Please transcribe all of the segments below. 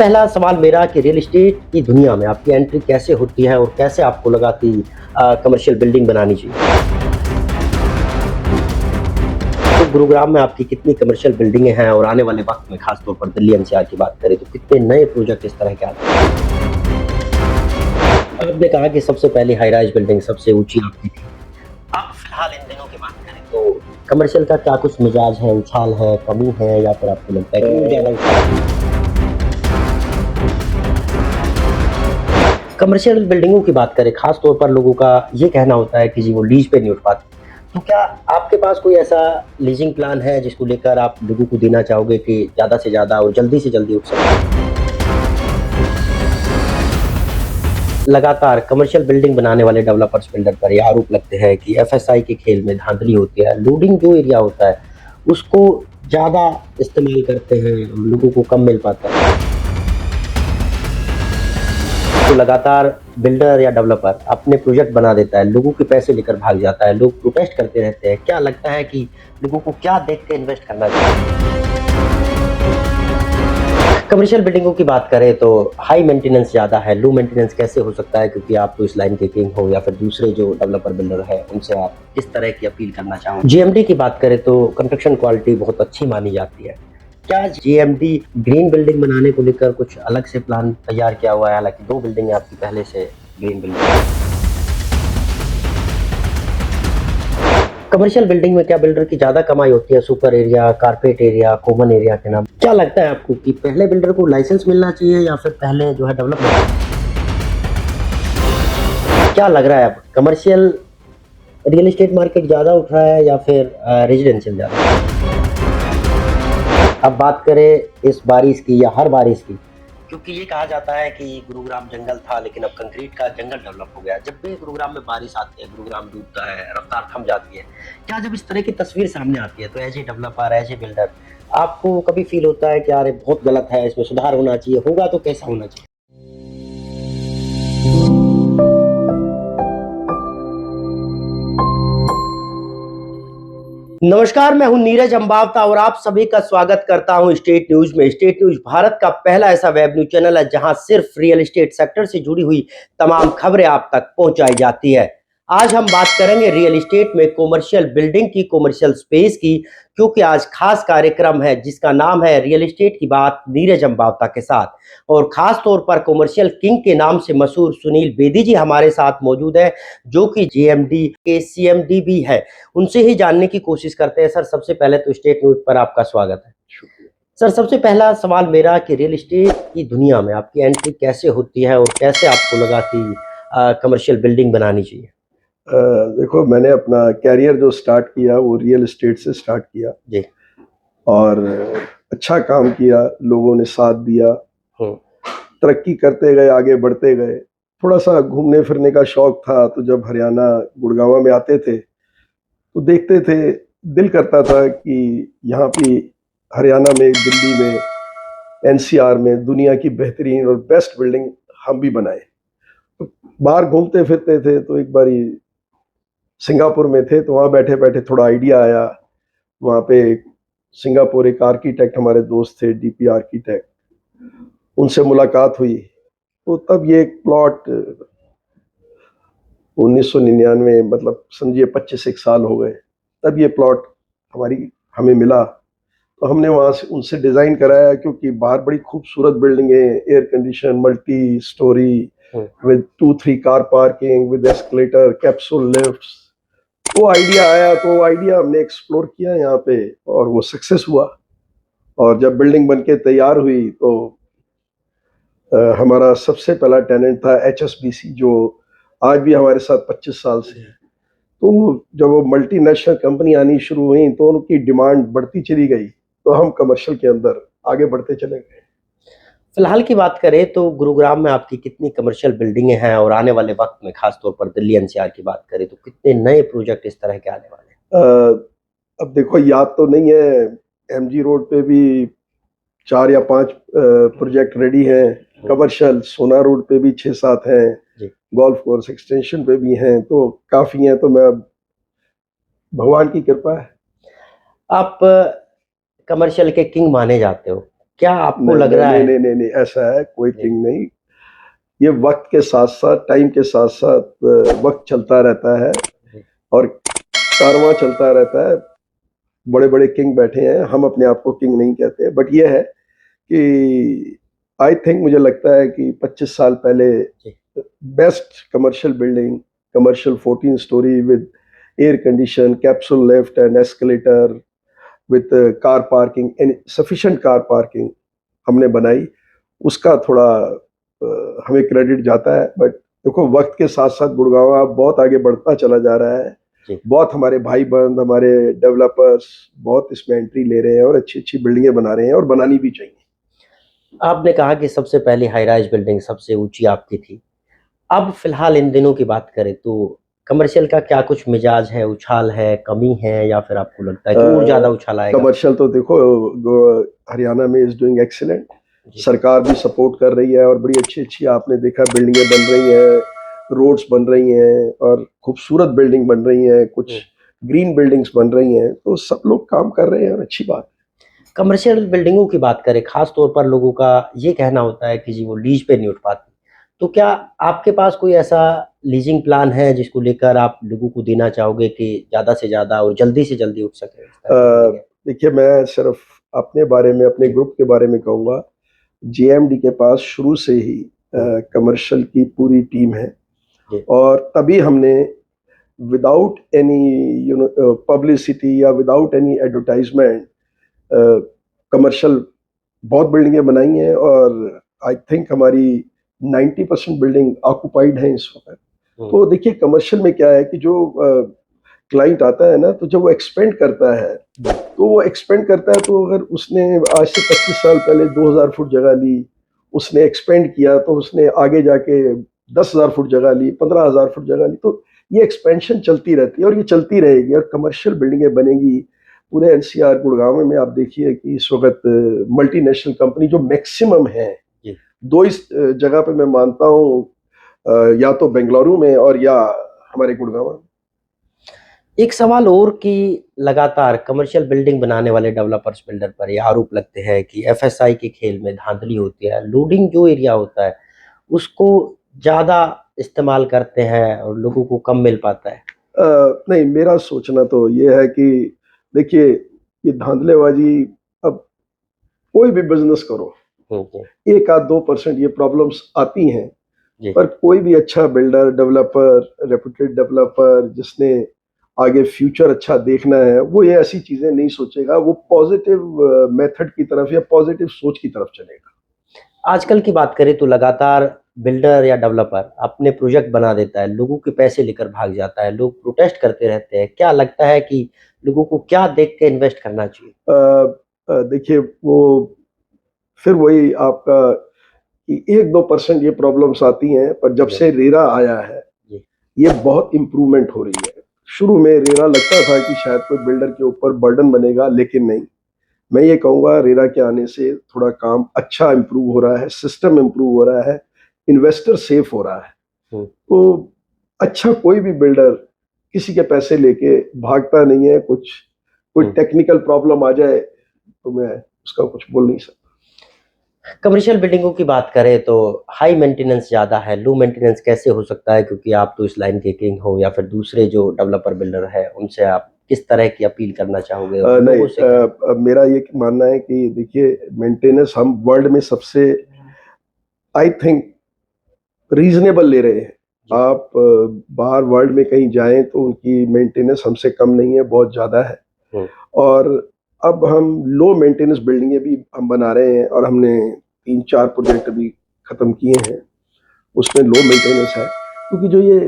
पहला सवाल मेरा कि रियल एस्टेट की दुनिया में आपकी एंट्री कैसे होती है और कैसे आपको लगा कि कमर्शियल बिल्डिंग बनानी चाहिए? तो गुरुग्राम में आपकी कितनी कमर्शियल बिल्डिंगें हैं और आने वाले वक्त में खास तौर पर दिल्ली एनसीआर की बात करें तो कितने नए प्रोजेक्ट इस तरह के आते हैं? आपने कहा कि सबसे पहली हाई राइज बिल्डिंग सबसे ऊंची आपकी थी। अब फिलहाल इन दिनों की बात करें तो कमर्शियल का क्या कुछ मिजाज है, उछाल है, कमी है या फिर आपको लगता है कि ज्यादा उछाल है? कमर्शियल बिल्डिंगों की बात करें, खास तौर पर लोगों का ये कहना होता है कि जी वो लीज पे नहीं उठ पाती। तो क्या आपके पास कोई ऐसा लीजिंग प्लान है जिसको लेकर आप लोगों को देना चाहोगे कि ज़्यादा से ज़्यादा और जल्दी से जल्दी उठ सके? लगातार कमर्शियल बिल्डिंग बनाने वाले डेवलपर्स बिल्डर पर ये आरोप लगते हैं कि एफएसआई के खेल में धांधली होती है, लोडिंग जो एरिया होता है, उसको ज़्यादा इस्तेमाल करते हैं, लोगों को कम मिल पाता है। तो लगातार बिल्डर या डेवलपर अपने प्रोजेक्ट बना देता है, लोगों के पैसे लेकर भाग जाता है, लोग प्रोटेस्ट करते रहते हैं। क्या लगता है कि लोगों को क्या देख के इन्वेस्ट करना चाहिए? कमर्शियल बिल्डिंगों की बात करें तो हाई मेंटेनेंस ज़्यादा है, लो मेंटेनेंस कैसे हो सकता है? क्योंकि आप तो इस लाइन के किंग हो या फिर दूसरे जो डेवलपर बिल्डर हैं, उनसे आप किस तरह की अपील करना चाहोगे? जीएमडी की बात करें तो कंस्ट्रक्शन क्वालिटी बहुत अच्छी मानी जाती है। क्या जीएमडी ग्रीन बिल्डिंग बनाने को लेकर कुछ अलग से प्लान तैयार किया हुआ है? हालाँकि 2 बिल्डिंग आपकी पहले से ग्रीन बिल्डिंग है। कमर्शियल बिल्डिंग में क्या बिल्डर की ज़्यादा कमाई होती है? Super area, carpet area, common area के नाम। क्या लगता है आपको कि पहले बिल्डर को लाइसेंस मिलना चाहिए या फिर पहले जो है डेवलपमेंट? क्या लग रहा है अब कमर्शियल रियल एस्टेट मार्केट ज़्यादा उठ रहा है या फिर रेजिडेंशियल ज़्यादा? अब बात करें इस बारिश की या हर बारिश की, क्योंकि ये कहा जाता है कि गुरुग्राम जंगल था लेकिन अब कंक्रीट का जंगल डेवलप हो गया। जब भी गुरुग्राम में बारिश आती है, गुरुग्राम डूबता है, रफ्तार थम जाती है। क्या जब इस तरह की तस्वीर सामने आती है तो as a developer, as a builder आपको कभी फ़ील होता है कि यार ये बहुत गलत है, इसमें सुधार होना चाहिए, होगा तो कैसा होना चाहिए? नमस्कार, मैं हूं नीरज अंबावता और आप सभी का स्वागत करता हूं स्टेट न्यूज में। स्टेट न्यूज भारत का पहला ऐसा वेब न्यूज चैनल है जहां सिर्फ रियल एस्टेट सेक्टर से जुड़ी हुई तमाम खबरें आप तक पहुंचाई जाती है। आज हम बात करेंगे रियल एस्टेट में कॉमर्शियल बिल्डिंग की, कॉमर्शियल स्पेस की, क्योंकि आज खास कार्यक्रम है जिसका नाम है रियल एस्टेट की बात नीरज अंबावता के साथ। और खास तौर पर कॉमर्शियल किंग के नाम से मशहूर सुनील बेदी जी हमारे साथ मौजूद है, जो कि जेएमडी के सीएमडी भी है। उनसे ही जानने की कोशिश करते हैं। सर, सबसे पहले तो स्टेट न्यूज़ पर आपका स्वागत है। सर, सबसे पहला सवाल मेरा कि रियल एस्टेट की दुनिया में आपकी एंट्री कैसे होती है और कैसे आपको लगा कि कमर्शियल बिल्डिंग बनानी चाहिए? देखो, मैंने अपना कैरियर जो स्टार्ट किया वो रियल एस्टेट से स्टार्ट किया जी। और अच्छा काम किया, लोगों ने साथ दिया, हुँ। तरक्की करते गए, आगे बढ़ते गए। थोड़ा-सा घूमने फिरने का शौक था, तो जब हरियाणा, गुड़गाँव में आते थे, तो देखते थे, दिल करता था कि यहाँ पे हरियाणा में, दिल्ली में, एनसीआर में दुनिया की बेहतरीन और बेस्ट बिल्डिंग हम भी बनाएँ। तो बाहर घूमते फिरते थे, तो एक बारी सिंगापुर में थे, तो वहाँ बैठे-बैठे थोड़ा आइडिया आया। वहाँ पे सिंगापुर एक आर्किटेक्ट हमारे दोस्त थे, डीपी आर्किटेक्ट, उनसे मुलाकात हुई। तो तब ये एक प्लॉट 1999, मतलब समझिए 25 एक साल हो गए, तब ये प्लॉट हमें मिला। तो हमने वहाँ से उनसे डिज़ाइन कराया, क्योंकि बाहर बड़ी खूबसूरत बिल्डिंग है, air condition, multi storey with 2-3 car parking, with escalator, capsule lifts. वो आइडिया आया, तो वो आइडिया हमने एक्सप्लोर किया यहाँ पे और वो सक्सेस हुआ। और जब बिल्डिंग बनके तैयार हुई तो हमारा सबसे पहला टेनेंट था एचएसबीसी, जो आज भी हमारे साथ 25 साल से है। तो जब वो मल्टीनेशनल कंपनी आनी शुरू हुई तो उनकी डिमांड बढ़ती चली गई, तो हम कमर्शियल के अंदर आगे बढ़ते चले गए। फिलहाल की बात करें तो गुरुग्राम में आपकी कितनी कमर्शियल बिल्डिंगें हैं और आने वाले वक़्त में खास तौर पर दिल्ली एनसीआर की बात करें तो कितने नए प्रोजेक्ट इस तरह के आने वाले हैं? अब देखो, याद तो नहीं है, एमजी रोड पे भी 4 या 5 प्रोजेक्ट रेडी हैं। कमर्शियल सोना रोड पे भी 6-7 हैं, गोल्फ कोर्स एक्सटेंशन पे भी हैं, तो काफ़ी हैं। तो मैं, भगवान की कृपा है। आप कमर्शियल के किंग माने जाते हो। क्या आपको नहीं लग रहा नहीं है? नहीं नहीं नहीं, ऐसा है कोई जी। थिंग नहीं। ये वक्त के साथ साथ, टाइम के साथ साथ वक्त चलता रहता है जी। और कारवां चलता रहता है। बड़े बड़े किंग बैठे हैं, हम अपने आप को किंग नहीं कहते, बट ये है कि आई थिंक, मुझे लगता है कि 25 साल पहले जी। Best commercial building, commercial 14 story with air condition, capsule lift and escalator with car parking and sufficient car parking हमने बनाई। उसका थोड़ा हमें क्रेडिट जाता है, बट देखो वक्त के साथ साथ गुड़गांव अब बहुत आगे बढ़ता चला जा रहा है। जी। बहुत हमारे भाई बंद, हमारे डेवलपर्स बहुत इसमें एंट्री ले रहे हैं और अच्छी अच्छी बिल्डिंगें बना रहे हैं और बनानी भी चाहिए। आपने कहा कि सबसे पहली हाई राइज बिल्डिंग सबसे ऊंची आपकी थी। अब फिलहाल इन दिनों की बात करें तो कमर्शियल का क्या कुछ मिजाज है, उछाल है, कमी है, या फिर आपको लगता है कि और ज्यादा उछाल आएगा? कमर्शियल तो देखो हरियाणा में इज डूइंग एक्सीलेंट। जी। सरकार भी सपोर्ट कर रही है और बड़ी अच्छी अच्छी आपने देखा बिल्डिंगें बन रही हैं, रोड्स बन रही हैं और खूबसूरत बिल्डिंग बन रही हैं, कुछ हम्म। ग्रीन बिल्डिंग्स बन रही हैं, तो सब लोग काम कर रहे हैं और अच्छी बात। कमर्शियल बिल्डिंगों की बात करें, खास तौर पर लोगों का ये कहना होता है कि जी वो लीज पे नहीं उठ पाती। तो क्या आपके पास कोई ऐसा लीजिंग प्लान है जिसको लेकर आप लोगों को देना चाहोगे कि ज़्यादा से ज़्यादा और जल्दी से जल्दी उठ सके इस तरह की बिल्डिंगें? देखिए, मैं सिर्फ अपने बारे में, अपने जी। ग्रुप के बारे में कहूँगा। जेएमडी के पास शुरू से ही हम्म। कमर्शियल की पूरी टीम है जी। और तभी हमने विदाउट एनी पब्लिसिटी या विदाउट एनी एडवर्टाइजमेंट कमर्शियल बहुत बिल्डिंगें बनाई हैं और आई थिंक हमारी 90% बिल्डिंग ऑक्युपाइड है इस वक्त। हम्म। तो देखिए, कमर्शियल में क्या है कि जो क्लाइंट आता है ना, तो जब वो एक्सपेंड करता है, तो वो एक्सपेंड करता है, तो अगर उसने आज से 25 साल पहले 2000 फुट जगह ली, उसने एक्सपेंड किया, तो उसने आगे जाके 10,000 फुट जगह ली, 15,000 फुट जगह ली, तो ये एक्सपेंशन चलती रहती है और ये चलती रहेगी और कमर्शियल बिल्डिंगें बनेंगी पूरे एनसीआर गुड़गांव में। आप देखिए कि इस वक्त मल्टीनेशनल कंपनी जो मैक्सिमम है, जी। दो इस जगह पे मैं मानता हूँ, या तो बेंगलुरु में और या हमारे गुड़गांव में। एक सवाल और कि लगातार कमर्शियल बिल्डिंग बनाने वाले डेवलपर्स बिल्डर पर ये आरोप लगते हैं कि एफएसआई के खेल में धांधली होती है, लोडिंग जो एरिया होता है उसको ज़्यादा इस्तेमाल करते हैं और लोगों को कम मिल पाता है। नहीं, मेरा सोचना तो ये है कि देखिए, ये धांधलेबाजी, अब कोई भी बिजनेस करो, जी। 1 आध 2% ये प्रॉब्लम्स आती हैं, जी। पर कोई भी अच्छा बिल्डर, डेवलपर, रेपुटेड डेवलपर जिसने आगे फ्यूचर अच्छा देखना है, वो ये ऐसी चीजें नहीं सोचेगा, वो पॉजिटिव मेथड की तरफ या पॉजिटिव सोच की तरफ चलेगा। आजकल की बात करें तो लगातार बिल्डर या डेवलपर अपने प्रोजेक्ट बना देता है, लोगों के पैसे लेकर भाग जाता है, लोग प्रोटेस्ट करते रहते हैं। क्या लगता है कि लोगों को क्या देख के इन्वेस्ट करना चाहिए? देखिए, वो फिर वही आपका कि 1 2% ये प्रॉब्लम्स आती हैं, पर जब जी। से रेरा आया है, जी। ये बहुत इम्प्रूवमेंट हो रही है। शुरू में रेरा लगता था कि शायद कोई बिल्डर के ऊपर बर्डन बनेगा, लेकिन नहीं। मैं ये कहूँगा, रेरा के आने से थोड़ा काम अच्छा इम्प्रूव हो रहा है, सिस्टम इम्प्रूव हो रहा है, इन्वेस्टर सेफ हो रहा है। हम्म। तो अच्छा, कोई भी बिल्डर किसी के पैसे लेके भागता नहीं है। कुछ कोई हम्म। टेक्निकल प्रॉब्लम आ जाए तो मैं उसका कुछ बोल नहीं सकता। कमर्शियल बिल्डिंगों की बात करें तो हाई मेंटेनेंस ज़्यादा है, लो मेंटेनेंस कैसे हो सकता है? क्योंकि आप तो इस लाइन के किंग हो, या फिर दूसरे जो डेवलपर बिल्डर है उनसे आप किस तरह की अपील करना चाहोगे और नहीं, लोगों से क्या? मेरा ये मानना है कि देखिए, मेंटेनेंस हम वर्ल्ड में सबसे, आई थिंक, रीजनेबल ले रहे हैं। जी। आप बाहर वर्ल्ड में कहीं जाएं तो उनकी मेंटेनेंस हमसे कम नहीं है, बहुत ज़्यादा है। हम्म। और अब हम लो मेंटेनेंस बिल्डिंगें भी हम बना रहे हैं और हमने 3 4 प्रोजेक्ट अभी ख़त्म किए हैं, उसमें लो मेंटेनेंस है। क्योंकि जो ये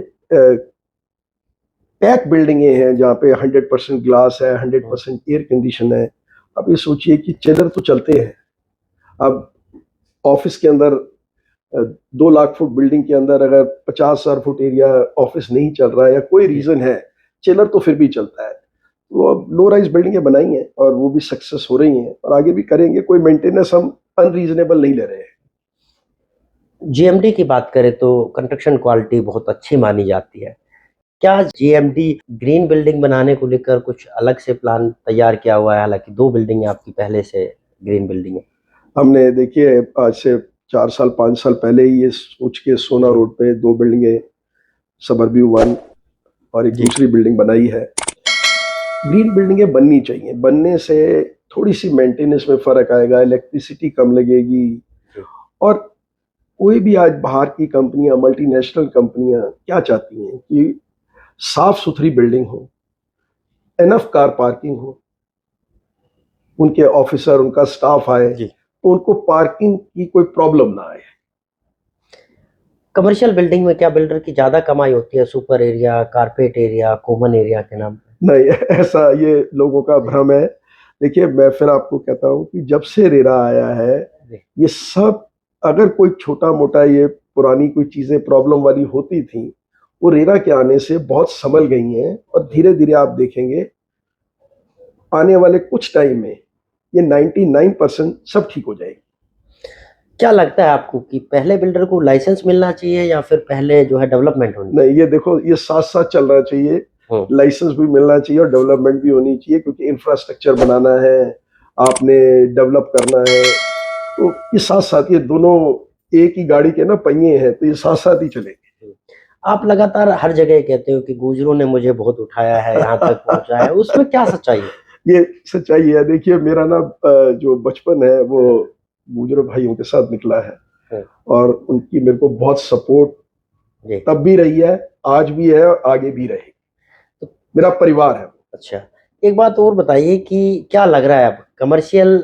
पैक बिल्डिंगें हैं जहाँ पे 100% ग्लास है, 100% एयर कंडीशन है, अब ये सोचिए कि चिलर तो चलते हैं। अब ऑफिस के अंदर 2 लाख फुट बिल्डिंग के अंदर अगर 50,000 फुट एरिया ऑफिस नहीं चल रहा है या कोई जी। रीजन है, चिलर तो फिर भी चलता है। वो अब लो राइज बिल्डिंगें बनाई हैं और वो भी सक्सेस हो रही हैं और आगे भी करेंगे। कोई मेंटेनेंस हम अनरीजनेबल नहीं ले रहे हैं। जीएमडी की बात करें तो कंस्ट्रक्शन क्वालिटी बहुत अच्छी मानी जाती है। क्या जीएमडी ग्रीन बिल्डिंग बनाने को लेकर कुछ अलग से प्लान तैयार किया हुआ है? हालांकि 2 बिल्डिंग आपकी पहले से ग्रीन बिल्डिंग है। हमने देखिए आज से 4 साल 5 साल पहले ही ये सोच के सोना रोड पे 2 बिल्डिंगें सबरव्यू 1 और एक जी। दूसरी बिल्डिंग बनाई है। ग्रीन बिल्डिंगें बननी चाहिए, बनने से थोड़ी सी मेंटेनेंस में फर्क आएगा, इलेक्ट्रिसिटी कम लगेगी। जी। और कोई भी आज बाहर की कंपनियां, मल्टीनेशनल कंपनियां क्या चाहती हैं कि साफ सुथरी बिल्डिंग हो, एनफ कार पार्किंग हो, उनके ऑफिसर, उनका स्टाफ आए जी। तो उनको पार्किंग की कोई प्रॉब्लम ना आए। कमर्शियल बिल्डिंग में क्या बिल्डर की ज़्यादा कमाई होती है super area, carpet area, common area के नाम पे? नहीं, ऐसा ये लोगों का भ्रम है। देखिए मैं फिर आपको कहता हूँ कि जब से रेरा आया है, जी। ये सब, अगर कोई छोटा मोटा ये पुरानी कोई चीजें प्रॉब्लम वाली होती थी, वो रेरा के आने से बहुत संभल गई हैं और धीरे धीरे आप देखेंगे आने वाले कुछ टाइम में ये 99% सब ठीक हो जाएगी। क्या लगता है आपको कि पहले बिल्डर को लाइसेंस मिलना चाहिए या फिर पहले जो है डेवलपमेंट होनी नहीं, ये देखो, ये साथ साथ चलना चाहिए। चाहिए? लाइसेंस भी मिलना चाहिए और डेवलपमेंट भी होनी चाहिए, क्योंकि इंफ्रास्ट्रक्चर बनाना है, आपने डेवलप करना है, तो ये साथ साथ, ये दोनों एक ही गाड़ी के ना पहिए हैं, तो ये साथ साथ ही चलेंगे। आप लगातार हर जगह कहते हो कि गुजरों ने मुझे बहुत उठाया है, यहाँ तक पहुँचाया है, उसमें क्या सच्चाई है? ये सच्चाई है। देखिए मेरा ना जो बचपन है वो गुजर भाइयों के साथ निकला है और उनकी मेरे को बहुत सपोर्ट जी। तब भी रही है, आज भी है और आगे भी रहेगी। मेरा परिवार है। अच्छा, एक बात और बताइए कि क्या लग रहा है अब कमर्शियल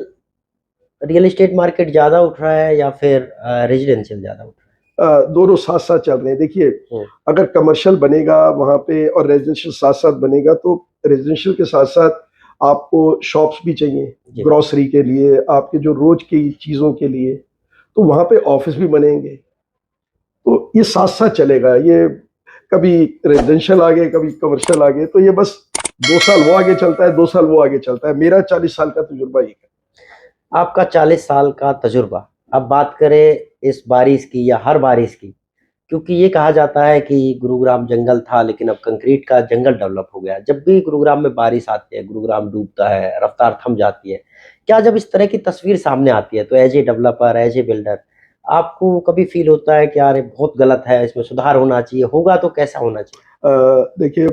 रियल एस्टेट मार्केट ज़्यादा उठ रहा है या फिर रेजिडेंशियल ज़्यादा उठ दोनों साथ साथ चल रहे हैं। देखिए रहा है? अगर कमर्शियल बनेगा वहां पे और रेजिडेंशियल साथ साथ बनेगा, तो रेजिडेंशियल के साथ साथ आपको शॉप्स भी चाहिए, जी। ग्रोसरी के लिए, आपके जो रोज की चीजों के लिए, तो वहां पे ऑफिस भी बनेंगे। तो ये साथ साथ चलेगा, ये कभी रेजिडेंशियल आगे कभी कमर्शियल आगे, तो ये बस 2 साल वो आगे चलता है, 2 साल वो आगे चलता है। मेरा 40 साल का तजुर्बा ये है। आपका 40 साल का तजुर्बा। अब बात करें इस बारिश की या हर बारिश की, क्योंकि ये कहा जाता है कि गुरुग्राम जंगल था लेकिन अब कंक्रीट का जंगल डेवलप हो गया है। जब भी गुरुग्राम में बारिश आती है, गुरुग्राम डूबता है, रफ्तार थम जाती है। क्या जब इस तरह की तस्वीर सामने आती है तो as a developer, as a builder आपको कभी फील होता है कि यार ये बहुत गलत है, इसमें सुधार होना चाहिए, होगा तो कैसा होना चाहिए? देखिए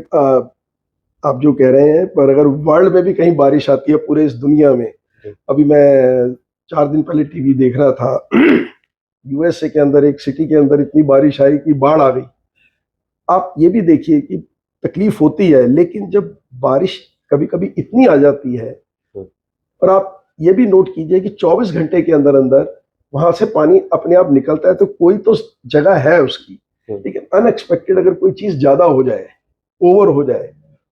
आप जो कह रहे हैं, पर अगर वर्ल्ड में भी कहीं बारिश आती है पूरे इस दुनिया में, जी। अभी मैं 4 दिन पहले टीवी देख रहा था, यूएसए के अंदर एक सिटी के अंदर इतनी बारिश आई कि बाढ़ आ गई। आप ये भी देखिए कि तकलीफ होती है, लेकिन जब बारिश कभी कभी इतनी आ जाती है, और आप ये भी नोट कीजिए कि 24 घंटे के अंदर अंदर वहां से पानी अपने आप निकलता है, तो कोई तो जगह है उसकी। लेकिन अनएक्सपेक्टेड अगर कोई चीज ज्यादा हो जाए, ओवर हो जाए,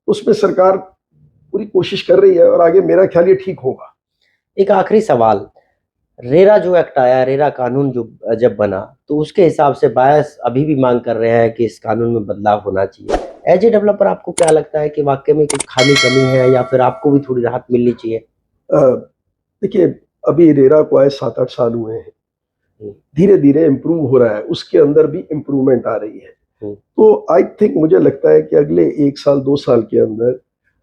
उसमें सरकार पूरी कोशिश कर रही है और आगे मेरा ख्याल ये ठीक होगा। एक आखिरी सवाल, रेरा जो एक्ट आया, रेरा कानून जो जब बना, तो उसके हिसाब से बायर्स अभी भी मांग कर रहे हैं कि इस कानून में बदलाव होना चाहिए। एज ए डेवलपर आपको क्या लगता है कि वाकई में कुछ खामी कमी है या फिर आपको भी थोड़ी राहत मिलनी चाहिए? अ, देखिए अभी रेरा को आए 7-8 साल हुए हैं, धीरे धीरे इम्प्रूव हो रहा है, उसके अंदर भी इम्प्रूवमेंट आ रही है। तो आई थिंक, मुझे लगता है कि अगले 1 साल 2 साल के अंदर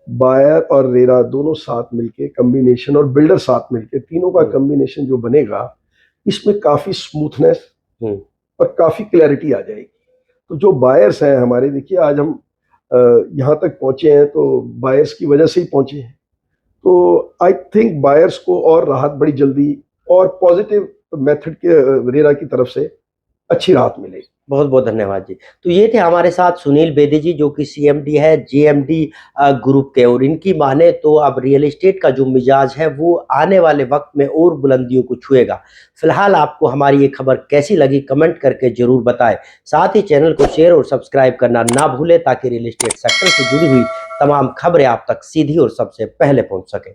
बायर और रेरा दोनों साथ मिलके कॉम्बिनेशन, और बिल्डर साथ मिलके, तीनों का कॉम्बिनेशन जो बनेगा, इसमें काफी स्मूथनेस और काफी क्लैरिटी आ जाएगी। तो जो बायर्स हैं हमारे, देखिए आज हम यहाँ तक पहुंचे हैं तो बायर्स की वजह से ही पहुंचे हैं। तो आई थिंक बायर्स को और राहत बड़ी जल्दी और पॉजिटिव मेथड के रेरा की तरफ से अच्छी राहत मिलेगी। बहुत बहुत धन्यवाद जी। तो ये थे हमारे साथ सुनील बेदी जी, जो कि सीएमडी है जेएमडी ग्रुप के, और इनकी माने तो अब रियल एस्टेट का जो मिजाज है वो आने वाले वक्त में और बुलंदियों को छुएगा। फिलहाल आपको हमारी ये खबर कैसी लगी कमेंट करके जरूर बताएं। साथ ही चैनल को शेयर और सब्सक्राइब करना ना भूलें, ताकि रियल एस्टेट सेक्टर से जुड़ी हुई तमाम खबरें आप तक सीधी और सबसे पहले पहुंच सके।